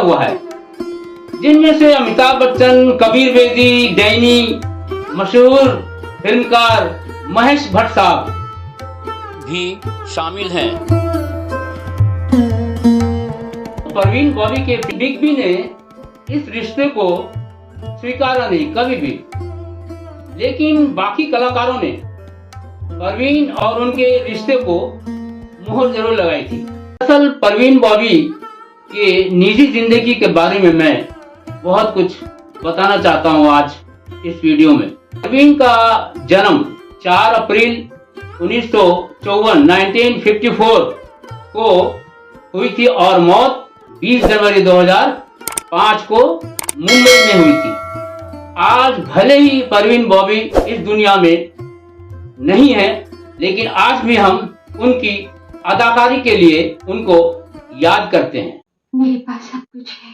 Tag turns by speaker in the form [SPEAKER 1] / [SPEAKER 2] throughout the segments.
[SPEAKER 1] हुआ है, जिनमें से अमिताभ बच्चन, कबीर बेदी, डैनी, मशहूर फिल्मकार महेश भट्ट साहब
[SPEAKER 2] भी शामिल हैं।
[SPEAKER 1] परवीन बॉबी के बिग बी ने इस रिश्ते को स्वीकारा नहीं कभी भी, लेकिन बाकी कलाकारों ने परवीन और उनके रिश्ते को मुहर जरूर लगाई थी। दरअसल परवीन बॉबी के निजी जिंदगी के बारे में मैं बहुत कुछ बताना चाहता हूं आज इस वीडियो में। परवीन का जन्म 4 अप्रैल 1954 को हुई थी और मौत 20 जनवरी 2005 को मुंबई में हुई थी। आज भले ही परवीन बॉबी इस दुनिया में नहीं है, लेकिन आज भी हम उनकी अदाकारी के लिए उनको याद करते हैं।
[SPEAKER 3] मेरे पास सब कुछ है,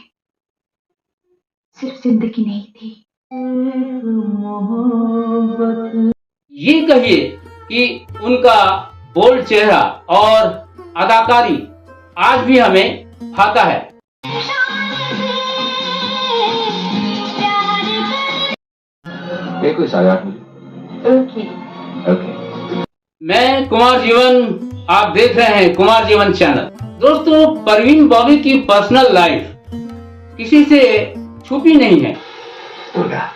[SPEAKER 3] सिर्फ जिंदगी नहीं थी।
[SPEAKER 1] ये कहिए कि उनका बोल्ड चेहरा और अदाकारी आज भी हमें भाता है।
[SPEAKER 4] ये कोई सायात
[SPEAKER 3] ओके।
[SPEAKER 1] मैं कुमार जीवन, आप देख रहे हैं कुमार जीवन चैनल। दोस्तों, परवीन बॉबी की पर्सनल लाइफ किसी से छुपी नहीं है।
[SPEAKER 4] दुर्गा,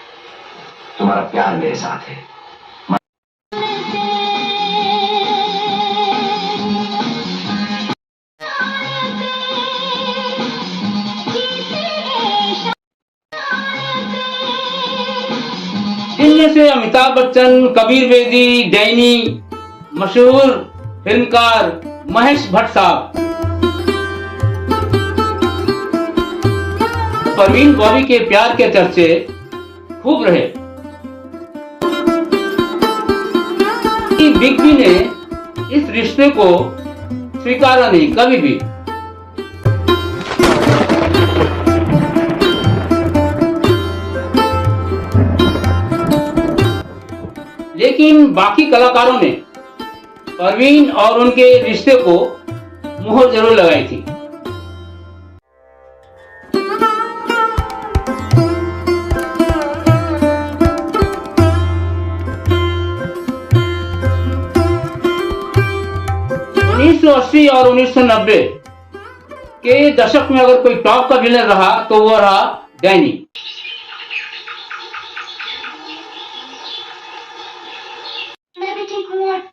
[SPEAKER 4] तुम्हारा प्यार मेरे साथ है।
[SPEAKER 1] जिनमें से अमिताभ बच्चन, कबीर बेदी, डैनी, मशहूर फिल्मकार महेश भट्ट साहब परवीन बॉबी के प्यार के चर्चे खूब रहे। बिग बी ने इस रिश्ते को स्वीकारा नहीं कभी भी, लेकिन बाकी कलाकारों ने परवीन और उनके रिश्ते को मुहर जरूर लगाई थी। उन्नीस 1980 और 1990 के दशक में अगर कोई टॉप का विलन रहा तो वो रहा डैनी।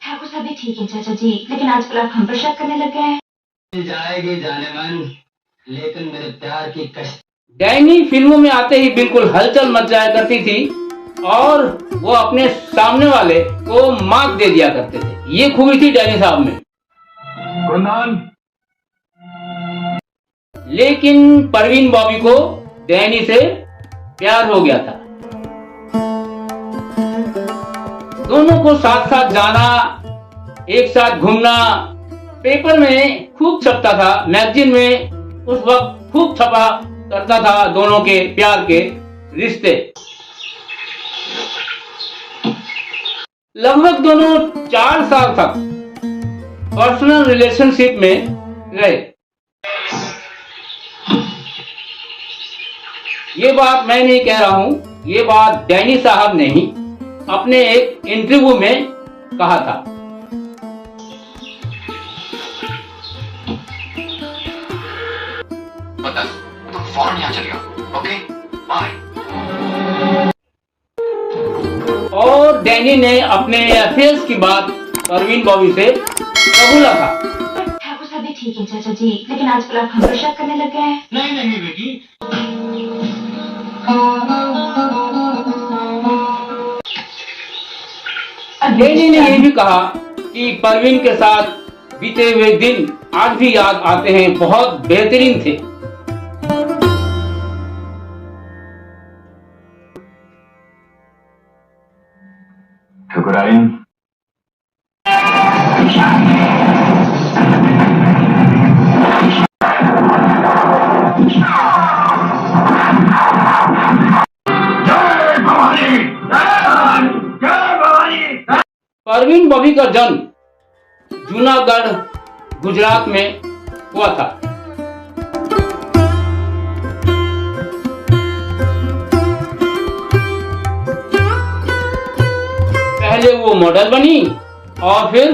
[SPEAKER 3] ठाकुर साहब भी ठीक है चाचा जी, लेकिन आजकल आप हम पर शक करने लग गए हैं।
[SPEAKER 4] जाएगी जाने मन, लेकिन मेरे प्यार की कश्ती।
[SPEAKER 1] डैनी फिल्मों में आते ही बिल्कुल हलचल मच जाया करती थी और वो अपने सामने वाले को मात दे दिया करते थे। ये खूबी थी डैनी साहब में। लेकिन परवीन बॉबी को डैनी से प्यार हो गया था। दोनों को साथ साथ जाना, एक साथ घूमना पेपर में खूब छपता था, मैगजीन में उस वक्त खूब छपा करता था दोनों के प्यार के रिश्ते। लगभग दोनों 4 साल तक पर्सनल रिलेशनशिप में रहे। ये बात मैं नहीं कह रहा हूं, ये बात डैनी साहब ने ही अपने एक इंटरव्यू में कहा था।
[SPEAKER 4] तुम फौरन यहाँ चले आओ, ओके? बाय।
[SPEAKER 1] और डैनी ने अपने अफेयर्स की बात परवीन बॉबी से कबूला था।
[SPEAKER 3] ठाकुर साहब भी ठीक है चाचा जी, लेकिन आजकल आप हम पर शक करने लग गए हैं।
[SPEAKER 4] नहीं बेटी।
[SPEAKER 1] डैनी ने यह भी कहा कि परवीन के साथ बीते हुए दिन आज भी याद आते हैं, बहुत बेहतरीन थे।
[SPEAKER 4] ठुकराइन
[SPEAKER 1] परवीन बॉबी का जन्म जूनागढ़ गुजरात में हुआ था। पहले वो मॉडल बनी और फिर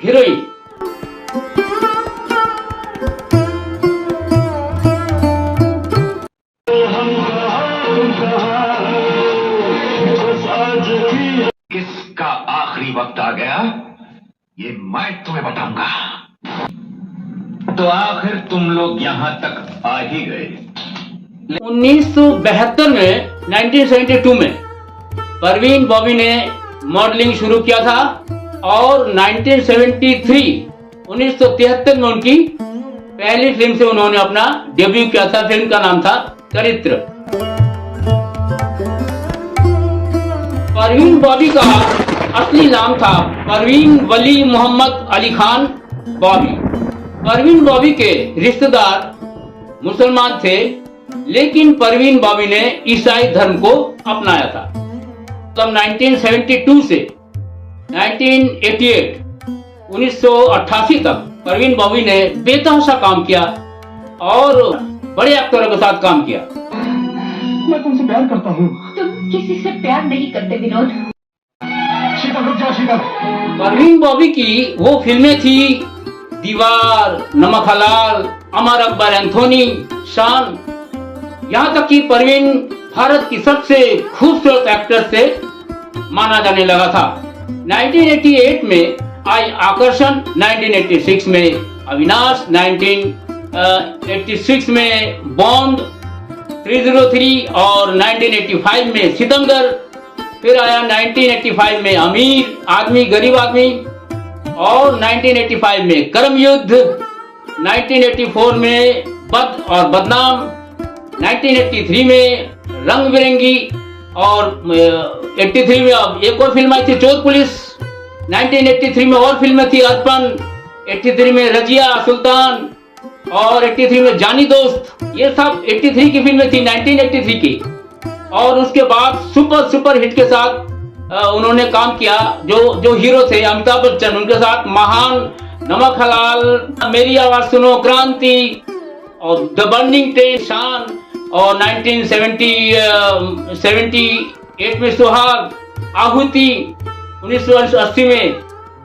[SPEAKER 1] हीरोइन।
[SPEAKER 2] किसका आखिरी वक्त आ गया ये मैं तुम्हें बताऊंगा। तो आखिर तुम लोग यहां तक आ ही गए।
[SPEAKER 1] 1972 में 1972 में परवीन बॉबी ने मॉडलिंग शुरू किया था और 1973 में उनकी पहली फिल्म से उन्होंने अपना डेब्यू किया था। फिल्म का नाम था चरित्र। परवीन बॉबी का असली नाम था परवीन वली मोहम्मद अली खान बॉबी। परवीन बॉबी के रिश्तेदार मुसलमान थे, लेकिन परवीन बॉबी ने ईसाई धर्म को अपनाया था। तब 1972 से 1988 तक परवीन बॉबी ने बेतहाशा काम किया और बड़े एक्टरों के साथ काम किया।
[SPEAKER 4] मैं तुमसे प्यार करता हूँ।
[SPEAKER 3] तुम किसी से प्यार नहीं करते विनोद।
[SPEAKER 4] शीतल रुक जाओ शीतल।
[SPEAKER 1] परवीन बॉबी की वो फिल्में थी दीवार, नमक हलाल, अमर अकबर एंथोनी, शान। यहाँ तक कि परवीन भारत की सबसे खूबसूरत एक्ट्रेस से माना जाने लगा था। 1988 में आई आकर्षण, 1986 में अविनाश, 1986 में बॉन्ड 303 और 1985 में सितमगर। फिर आया 1985 में अमीर आदमी गरीब आदमी और 1985 में कर्म युद्ध, 1984 में बद और बदनाम, 1983 में रंग बिरंगी और 83 में अब एक और फिल्म आई थी चोर पुलिस। 1983 में और फिल्में थी अर्पण, 83 में रजिया सुल्तान और 83 में जानी दोस्त। ये सब 83 की फिल्में थी, 1983 की। और उसके बाद सुपर हिट के साथ उन्होंने काम किया। जो हीरो थे अमिताभ बच्चन, उनके साथ महान, नमक हलाल, मेरी आवाज सुनो, क्रांति और द बर्निंग ट्रेन, शान और 1978 में सुहाग, आहुति, 1980 में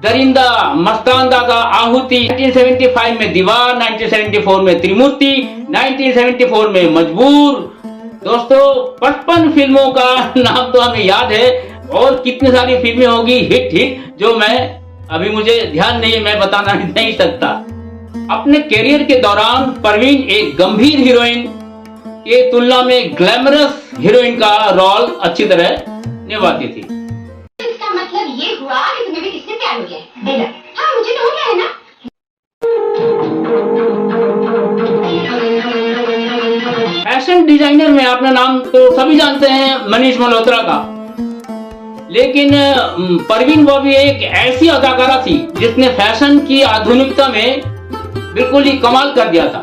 [SPEAKER 1] दरिंदा, मस्तान दादा, आहुति, 1975 में दीवार, 1974 में त्रिमूर्ति, 1974 में मजबूर। दोस्तों 55 फिल्मों का नाम तो हमें याद है और कितनी सारी फिल्में होगी हिट जो मैं अभी मुझे ध्यान नहीं, मैं बताना नहीं सकता। अपने करियर के दौरान परवीन एक गंभीर हीरोइन के तुलना में ग्लैमरस हीरोइन का रोल अच्छी तरह निभाती थी।
[SPEAKER 5] इसका मतलब ये हुआ कि तुम्हें भी किससे प्यार हो गया? देना। हाँ मुझे तो हो गया है ना।
[SPEAKER 1] फैशन डिजाइनर में अपना नाम तो सभी जानते हैं, मनीष मल्होत्रा का। लेकिन परवीन बॉबी एक ऐसी अदाकारा थी जिसने फैशन की आधुनिकता में बिल्कुल ही कमाल कर दिया था।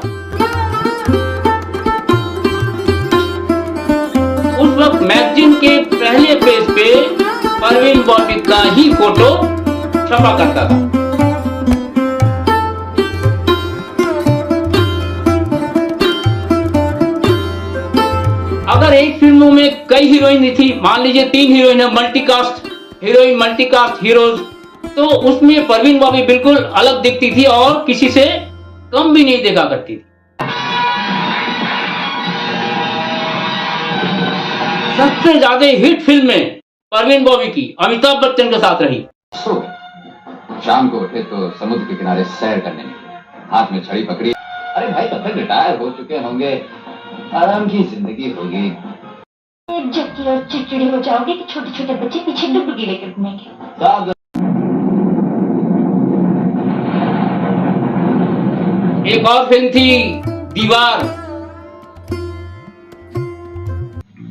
[SPEAKER 1] उस वक्त मैगजीन के पहले पेज पे परवीन बॉबी का ही फोटो छपा करता था। अगर एक फिल्मों में कई हीरोइन थी, मान लीजिए 3 हीरोइन है, मल्टीकास्ट हीरोइन, मल्टीकास्ट हीरोज, तो उसमें परवीन बॉबी बिल्कुल अलग दिखती थी और किसी से कम भी नहीं देखा करती थी। सबसे ज्यादा हिट फिल्में परवीन बॉबी की अमिताभ बच्चन के साथ रही।
[SPEAKER 6] शाम को उठे तो समुद्र के किनारे सैर करने निकले, हाथ में छड़ी पकड़ी। अरे भाई तब तक रिटायर हो चुके होंगे, आराम की जिंदगी होगी।
[SPEAKER 5] जबकि और चिड़चिड़ी हो जाओगे कि छोटे छोटे बच्चे पीछे डुबकी लेकर घूमेंगे।
[SPEAKER 1] एक और फिल्म थी दीवार।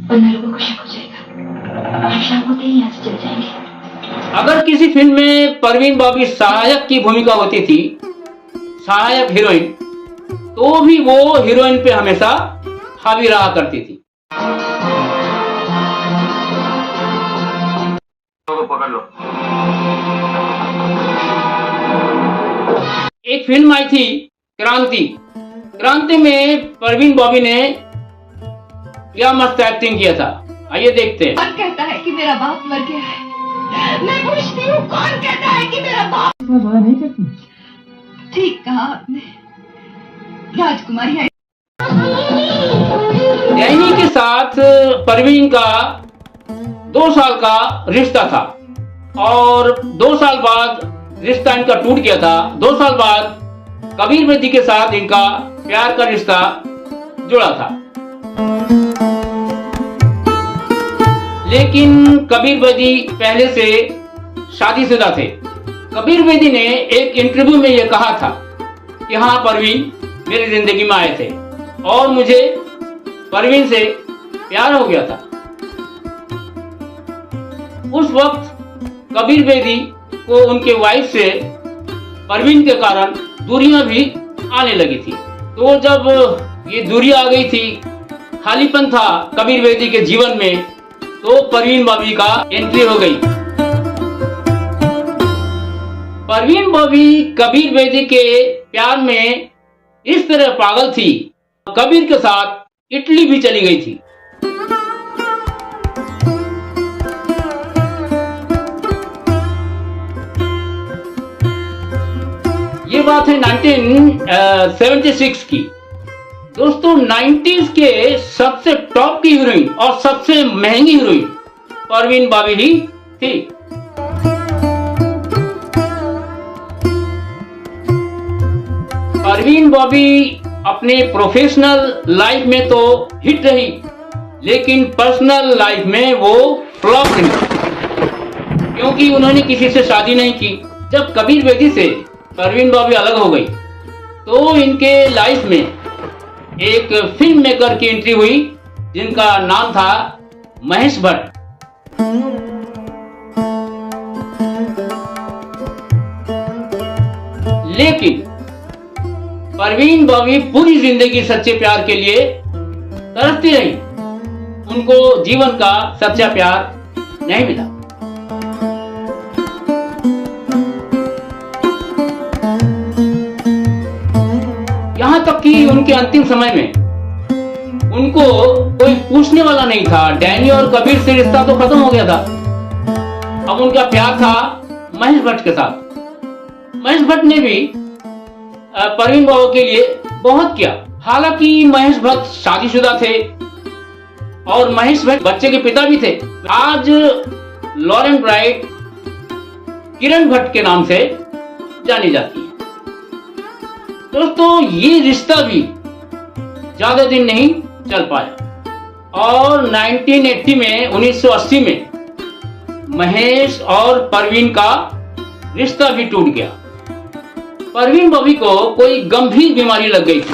[SPEAKER 3] वरना लोगों को शक हो जाएगा, हम शाम होते ही यहाँ से चले जाएंगे।
[SPEAKER 1] अगर किसी फिल्म में परवीन बॉबी सहायक की भूमिका होती थी, सहायक हीरोइन, तो भी वो हीरोइन पे हमेशा हावी रहा करती थी।
[SPEAKER 2] पकड़ लो।
[SPEAKER 1] एक फिल्म आई थी क्रांति। क्रांति में परवीन बॉबी ने क्या मस्त एक्टिंग किया था, आइए देखते हैं।
[SPEAKER 3] और कहता है कि मेरा बाप मर गया है,
[SPEAKER 5] मैं पूछती हूँ, कौन कहता है कि मेरा बाप? ठीक कहा आपने, राजकुमारी है।
[SPEAKER 1] डैनी के साथ परवीन का 2 साल का रिश्ता था और 2 साल बाद रिश्ता इनका टूट गया था। 2 साल बाद कबीर बेदी के साथ इनका प्यार का रिश्ता जुड़ा था। लेकिन कबीर बेदी पहले से शादीशुदा थे। कबीर बेदी ने एक इंटरव्यू में यह कहा था कि हाँ, परवीन मेरी जिंदगी में आए थे और मुझे परवीन से प्यार हो गया था। उस वक्त कबीर बेदी को उनके वाइफ से परवीन के कारण दूरियां भी आने लगी थी। तो जब ये दूरी आ गई थी, खालीपन था कबीर बेदी के जीवन में, तो परवीन बॉबी का एंट्री हो गई। परवीन बॉबी कबीर बेदी के प्यार में इस तरह पागल थी, कबीर के साथ इटली भी चली गई थी। ये बात है 1976 की। दोस्तों, 90s के सबसे टॉप की हीरोइन और सबसे महंगी हीरोइन परवीन बॉबी ही थी। परवीन बॉबी अपने प्रोफेशनल लाइफ में तो हिट रही, लेकिन पर्सनल लाइफ में वो फ्लॉप रही, क्योंकि उन्होंने किसी से शादी नहीं की। जब कबीर बेदी से परवीन बॉबी अलग हो गई तो इनके लाइफ में एक फिल्म मेकर की एंट्री हुई जिनका नाम था महेश भट्ट। लेकिन परवीन बॉबी पूरी जिंदगी सच्चे प्यार के लिए तरसती रही। उनको जीवन का सच्चा प्यार नहीं मिला। यहां तक कि उनके अंतिम समय में उनको कोई पूछने वाला नहीं था। डैनी और कबीर से रिश्ता तो खत्म हो गया था। अब उनका प्यार था महेश भट्ट के साथ। महेश भट्ट ने भी परवीन बॉबी के लिए बहुत किया। हालांकि महेश भट्ट शादीशुदा थे और महेश भट्ट बच्चे के पिता भी थे। आज लॉरेन ब्राइट किरण भट्ट के नाम से जानी जाती है। दोस्तों, ये रिश्ता भी ज्यादा दिन नहीं चल पाया और 1980 में महेश और परवीन का रिश्ता भी टूट गया। परवीन बॉबी को कोई गंभीर बीमारी लग गई थी।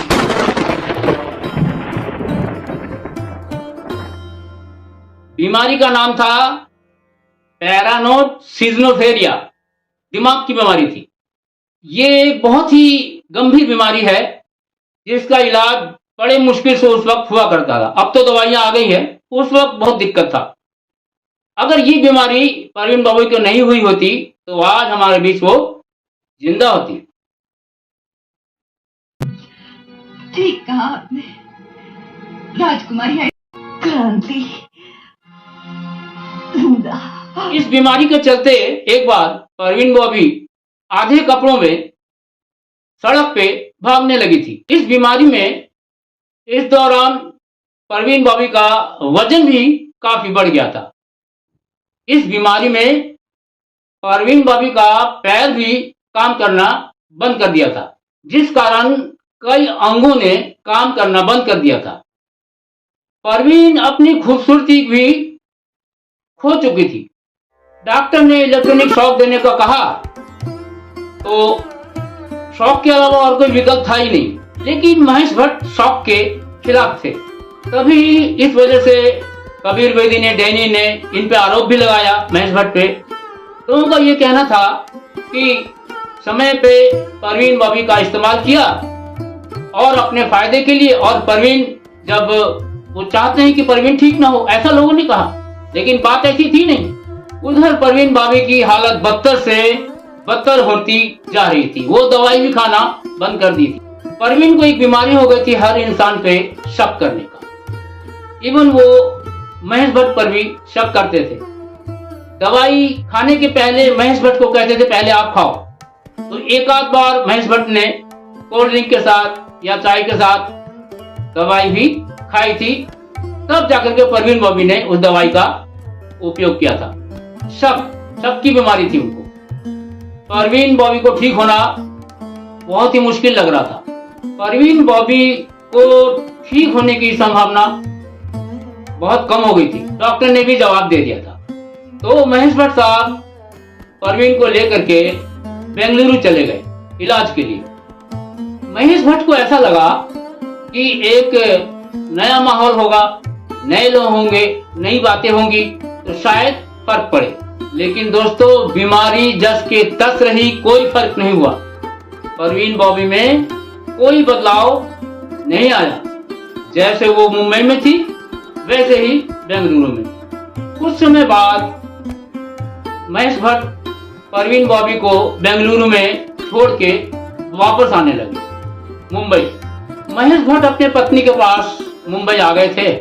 [SPEAKER 1] बीमारी का नाम था पैरानोड सिजनोफेरिया, दिमाग की बीमारी थी। ये एक बहुत ही गंभीर बीमारी है जिसका इलाज बड़े मुश्किल से उस वक्त हुआ करता था। अब तो दवाइयां आ गई है, उस वक्त बहुत दिक्कत था। अगर ये बीमारी परवीन बॉबी को नहीं हुई होती तो आज हमारे बीच वो जिंदा होती।
[SPEAKER 5] ठीक कहा आपने, राजकुमारी है, क्रांति जिंदा।
[SPEAKER 1] इस बीमारी के चलते एक बार परवीन बॉबी आधे कपड़ों में सड़क पे भागने लगी थी। इस बीमारी में इस दौरान परवीन बॉबी का वजन भी काफी बढ़ गया था। इस बीमारी में परवीन बॉबी का पैर भी काम करना बंद कर दिया था, जिस कारण कई अंगों ने काम करना बंद कर दिया था। परवीन अपनी खूबसूरती भी खो चुकी थी। डॉक्टर ने इलेक्ट्रॉनिक शॉक देने का कहा तो शॉक के अलावा और कोई विकल्प था ही नहीं। लेकिन महेश भट्ट शॉक के खिलाफ थे। तभी इस वजह से कबीर बेदी ने, डैनी ने इन पे आरोप भी लगाया महेश भट्ट पे। तो उनका ये कहना था कि समय पे परवीन बॉबी का इस्तेमाल किया और अपने फायदे के लिए, और परवीन जब वो चाहते हैं कि परवीन ठीक ना हो, ऐसा लोगों ने कहा, लेकिन बात ऐसी थी नहीं। उधर परवीन बॉबी की हालत बदतर से बदतर होती जा रही थी। वो दवाई भी खाना बंद कर दी थी। परवीन को एक बीमारी हो गई थी हर इंसान पे शक करने का। इवन वो महेश भट्ट पर भी शक करते थे। दवाई खाने के पहले महेश भट्ट को कहते थे पहले आप खाओ, तो एक आध बार महेश भट्ट ने कोल्ड ड्रिंक के साथ या चाय के साथ दवाई भी खाई थी, तब जाकर के परवीन बॉबी ने उस दवाई का उपयोग किया था। शक की बीमारी थी उनको। परवीन बॉबी को ठीक होना बहुत ही मुश्किल लग रहा था। परवीन बॉबी को ठीक होने की संभावना बहुत कम हो गई थी। डॉक्टर ने भी जवाब दे दिया था। तो महेश भट्ट साहब परवीन को लेकर के बेंगलुरु चले गए इलाज के लिए। महेश भट्ट को ऐसा लगा कि एक नया माहौल होगा, नए लोग होंगे, नई बातें होंगी, तो शायद फर्क पड़े। लेकिन दोस्तों, बीमारी जस के तस रही, कोई फर्क नहीं हुआ। परवीन बॉबी में कोई बदलाव नहीं आया। जैसे वो मुंबई में थी वैसे ही बेंगलुरु में। कुछ समय बाद महेश भट्ट परवीन बॉबी को बेंगलुरु में छोड़ के वापस आने लगे मुंबई। महेश भट्ट अपने पत्नी के पास मुंबई आ गए थे,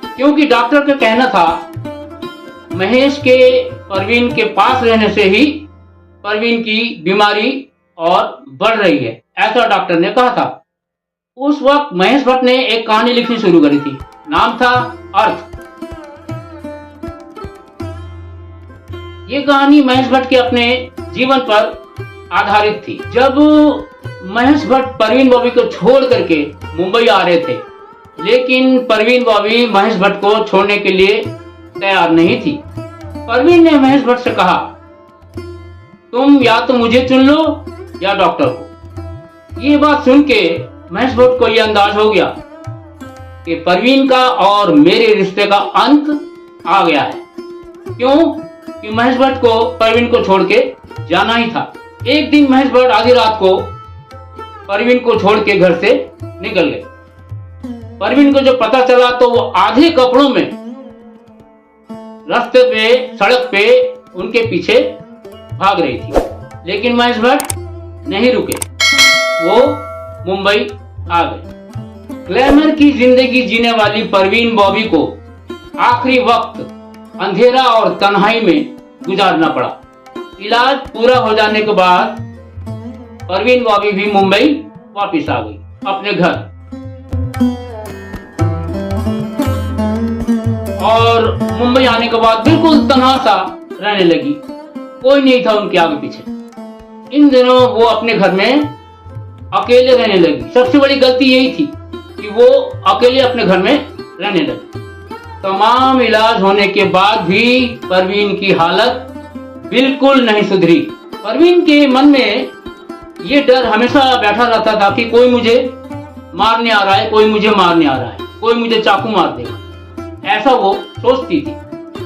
[SPEAKER 1] क्योंकि डॉक्टर का कहना था महेश के परवीन के पास रहने से ही परवीन की बीमारी और बढ़ रही है, ऐसा डॉक्टर ने कहा था। उस वक्त महेश भट्ट ने एक कहानी लिखनी शुरू करी थी, नाम था अर्थ। ये कहानी महेश भट्ट के अपने जीवन पर आधारित थी। जब महेश भट्ट परवीन बॉबी को छोड़ करके मुंबई आ रहे थे, लेकिन परवीन बॉबी महेश भट्ट को छोड़ने के लिए तैयार नहीं थी। परवीन ने महेश भट्ट से कहा, तुम या तो मुझे चुन लो या डॉक्टर को। ये बात सुन के महेश भट्ट को यह अंदाज हो गया कि परवीन का और मेरे रिश्ते का अंत आ गया है। क्यों? कि महेश भट्ट को परवीन को छोड़ के जाना ही था। एक दिन महेश भट्ट आधी रात को परवीन को छोड़ के घर से निकल गए। परवीन को जब पता चला तो वो आधे कपड़ों में रास्ते पे, सड़क पे उनके पीछे भाग रही थी, लेकिन महेश भट्ट नहीं रुके, वो मुंबई आ गए। ग्लैमर की जिंदगी जीने वाली परवीन बॉबी को आखिरी वक्त अंधेरा और तन्हाई में गुजारना पड़ा। इलाज पूरा हो जाने के बाद परवीन बॉबी भी मुंबई वापस आ गई अपने घर, और मुंबई आने के बाद बिल्कुल तन्हा सा रहने लगी। कोई नहीं था उनके आगे पीछे। इन दिनों वो अपने घर में अकेले रहने लगी। सबसे बड़ी गलती यही थी कि वो अकेले अपने घर में रहने लगी। तमाम इलाज होने के बाद भी परवीन की हालत बिल्कुल नहीं सुधरी। परवीन के मन में ये डर हमेशा बैठा रहता था कि कोई मुझे मारने आ रहा है, कोई मुझे मारने आ रहा है, कोई मुझे चाकू मार देगा, ऐसा वो सोचती थी।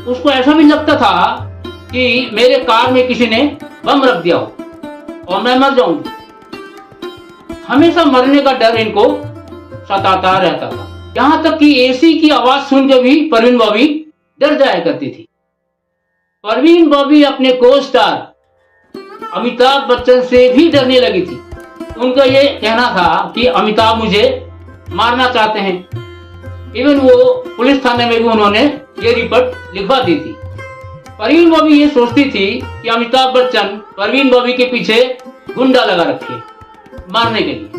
[SPEAKER 1] उसको ऐसा भी लगता था कि मेरे कार में किसी ने बम रख दिया हो और मैं मर जाऊंगी। हमेशा मरने का डर इनको सताता रहता था। यहाँ तक कि एसी की आवाज सुन के भी परवीन बॉबी डर जाया करती थी। परवीन बॉबी अपने को स्टार अमिताभ बच्चन से भी डरने लगी थी। उनका ये कहना था कि अमिताभ मुझे मारना चाहते हैं। इवन वो पुलिस थाने में भी उन्होंने ये रिपोर्ट लिखवा दी थी। परवीन बॉबी ये सोचती थी कि अमिताभ बच्चन परवीन बॉबी के पीछे गुंडा लगा रखे मारने के लिए।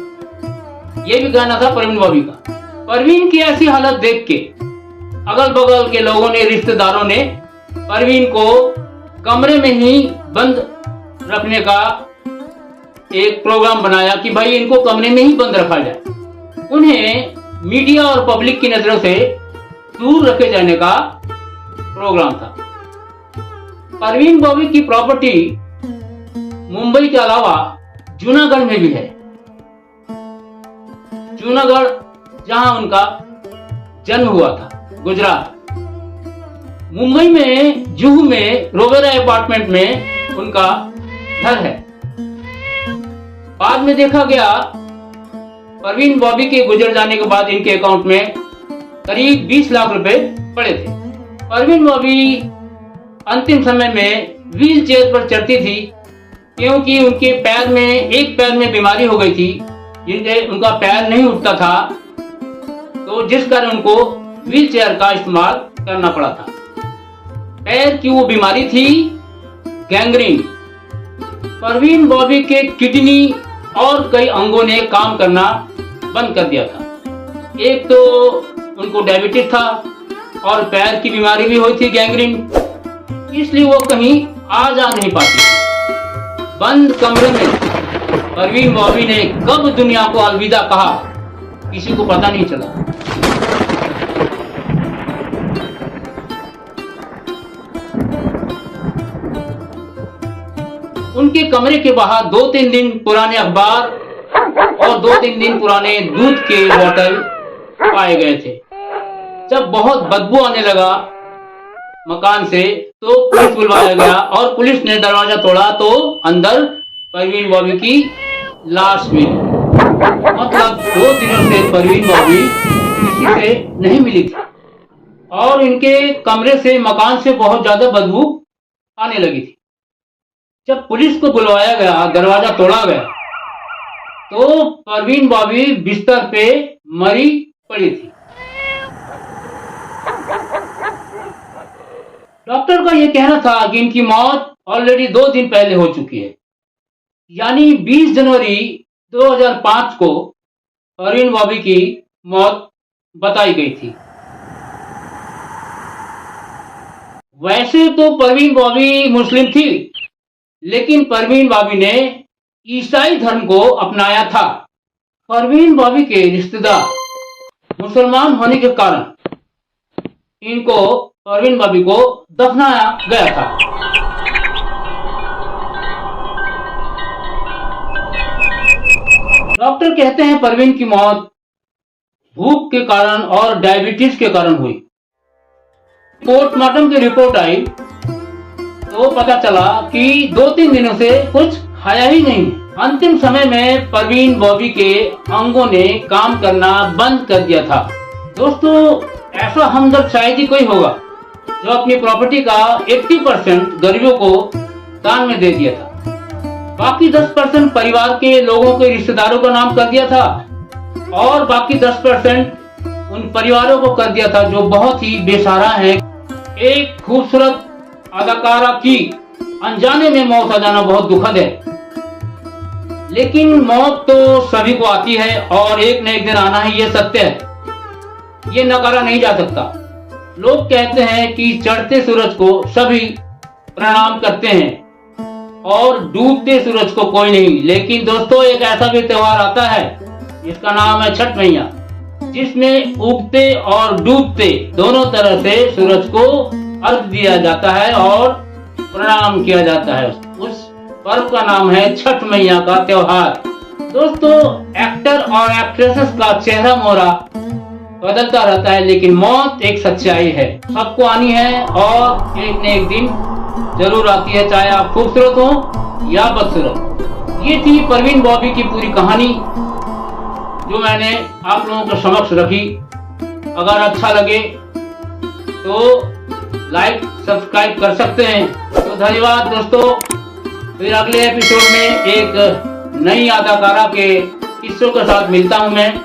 [SPEAKER 1] ये भी कहना था परवीन बॉबी का। परवीन की ऐसी हालत देख के अगल बगल के लोगों ने, रिश्तेदारों ने परवीन को कमरे में ही बंद रखने का एक प्रोग्राम बनाया कि भाई इनको कमरे में ही बंद रखा जाए। उन्हें मीडिया और पब्लिक की नजरों से दूर रखे जाने का प्रोग्राम था। परवीन बॉबी की प्रॉपर्टी मुंबई के अलावा जूनागढ़ में भी है। जूनागढ़ जहां उनका जन्म हुआ था, गुजरात। मुंबई में जुहू में रोवेरा अपार्टमेंट में उनका घर है। बाद में देखा गया परवीन बॉबी के गुजर जाने के बाद इनके अकाउंट में करीब 20 लाख रुपए पड़े थे। परवीन बॉबी अंतिम समय में व्हील चेयर पर चढ़ती थी, क्योंकि उनके पैर में, एक पैर में बीमारी हो गई थी, जिनसे उनका पैर नहीं उठता था, तो जिस कारण उनको व्हील चेयर का इस्तेमाल करना पड़ा था। पैर की वो बीमारी थी गैंग्रीन। परवीन बॉबी के किडनी और कई अंगों ने काम करना बंद कर दिया था। एक तो उनको डायबिटीज था और पैर की बीमारी भी हुई थी गैंग्रीन, इसलिए वो कहीं आ जा नहीं पाती। बंद कमरे में परवीन बॉबी ने कब दुनिया को अलविदा कहा किसी को पता नहीं चला। उनके कमरे के बाहर 2-3 दिन पुराने अखबार और 2-3 दिन पुराने दूध के बोतल पाए गए थे। जब बहुत बदबू आने लगा मकान से तो पुलिस बुलवाया गया और पुलिस ने दरवाजा तोड़ा तो अंदर परवीन बॉबी की लाश मिली। मतलब 2 दिनों से परवीन बॉबी किसी से नहीं मिली थी और इनके कमरे से, मकान से बहुत ज्यादा बदबू आने लगी थी। जब पुलिस को बुलवाया गया, दरवाजा तोड़ा गया तो परवीन बॉबी बिस्तर पे मरी पड़ी थी। डॉक्टर का यह कहना था कि इनकी मौत ऑलरेडी 2 दिन पहले हो चुकी है, यानी 20 जनवरी 2005 को परवीन बॉबी की मौत बताई गई थी। वैसे तो परवीन बॉबी मुस्लिम थी, लेकिन परवीन बॉबी ने ईसाई धर्म को अपनाया था। परवीन बॉबी के रिश्तेदार मुसलमान होने के कारण इनको, परवीन बॉबी को दफनाया गया था। डॉक्टर कहते हैं परवीन की मौत भूख के कारण और डायबिटीज के कारण हुई। पोस्टमार्टम की रिपोर्ट आई तो पता चला कि 2-3 दिनों से कुछ खाया ही नहीं। अंतिम समय में परवीन बॉबी के अंगों ने काम करना बंद कर दिया था। दोस्तों, ऐसा हमदर्द शायद ही कोई होगा जो अपनी प्रॉपर्टी का 80% गरीबों को दान में दे दिया था। बाकी 10% परिवार के लोगों के रिश्तेदारों का नाम कर दिया था और बाकी 10% उन परिवारों को कर दिया था जो बहुत ही बेसहारा है। एक खूबसूरत अदाकारा की अनजाने में मौत आ जाना बहुत दुखद है, लेकिन मौत तो सभी को आती है और एक न एक दिन आना ही, ये सत्य है, ये नकारा नहीं जा सकता। लोग कहते हैं कि चढ़ते सूरज को सभी प्रणाम करते हैं और डूबते सूरज को कोई नहीं। लेकिन दोस्तों, एक ऐसा भी त्योहार आता है जिसका नाम है छठ मैया, जिसमें उगते और डूबते दोनों तरह से सूरज को अर्घ दिया जाता है और प्रणाम किया जाता है। उस पर्व का नाम है छठ मैया का त्योहार। दोस्तों, एक्टर और एक्ट्रेसेस का चेहरा मोहरा बदलता रहता है, लेकिन मौत एक सच्चाई है, सबको आनी है और एक न एक दिन जरूर आती है, चाहे आप खूबसूरत हो या बदसूरत। ये थी परवीन बॉबी की पूरी कहानी जो मैंने आप लोगों के समक्ष रखी। अगर अच्छा लगे तो लाइक सब्सक्राइब कर सकते हैं। तो धन्यवाद दोस्तों, फिर अगले एपिसोड में एक नई अदाकारा के किस्सों के साथ मिलता हूं मैं।